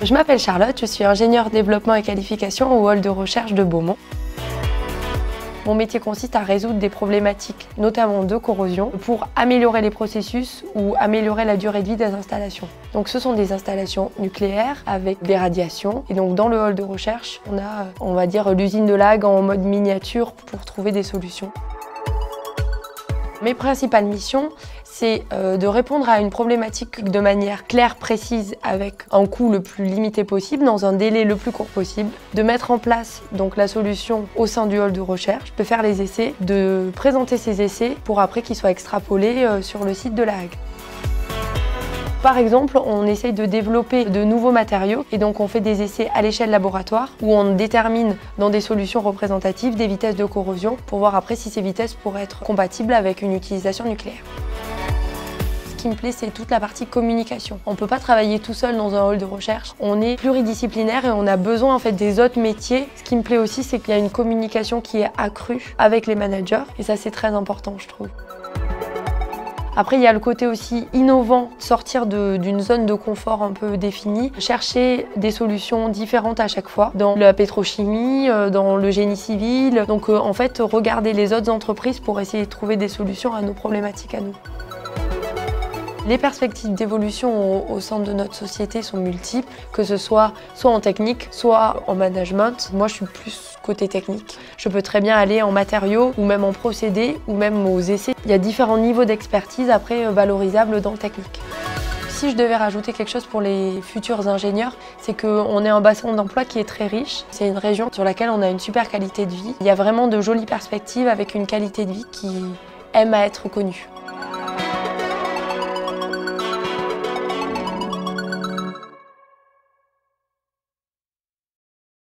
Je m'appelle Charlotte, je suis ingénieure développement et qualification au hall de recherche de Beaumont. Mon métier consiste à résoudre des problématiques, notamment de corrosion, pour améliorer les processus ou améliorer la durée de vie des installations. Donc ce sont des installations nucléaires avec des radiations. Et donc dans le hall de recherche, on a, on va dire, l'usine de Lague en mode miniature pour trouver des solutions. Mes principales missions, c'est de répondre à une problématique de manière claire, précise, avec un coût le plus limité possible, dans un délai le plus court possible, de mettre en place donc la solution au sein du hall de recherche, de faire les essais, de présenter ces essais pour après qu'ils soient extrapolés sur le site de la Hague. Par exemple, on essaye de développer de nouveaux matériaux et donc on fait des essais à l'échelle laboratoire où on détermine dans des solutions représentatives des vitesses de corrosion pour voir après si ces vitesses pourraient être compatibles avec une utilisation nucléaire. Ce qui me plaît, c'est toute la partie communication. On ne peut pas travailler tout seul dans un hall de recherche. On est pluridisciplinaire et on a besoin en fait des autres métiers. Ce qui me plaît aussi, c'est qu'il y a une communication qui est accrue avec les managers et ça, c'est très important, je trouve. Après, il y a le côté aussi innovant, sortir d'une zone de confort un peu définie, chercher des solutions différentes à chaque fois, dans la pétrochimie, dans le génie civil. Donc en fait, regarder les autres entreprises pour essayer de trouver des solutions à nos problématiques à nous. Les perspectives d'évolution au sein de notre société sont multiples, que ce soit en technique, soit en management. Moi, je suis plus côté technique. Je peux très bien aller en matériaux, ou même en procédés, ou même aux essais. Il y a différents niveaux d'expertise après valorisables dans le technique. Si je devais rajouter quelque chose pour les futurs ingénieurs, c'est qu'on est un bassin d'emploi qui est très riche. C'est une région sur laquelle on a une super qualité de vie. Il y a vraiment de jolies perspectives avec une qualité de vie qui aime à être connue.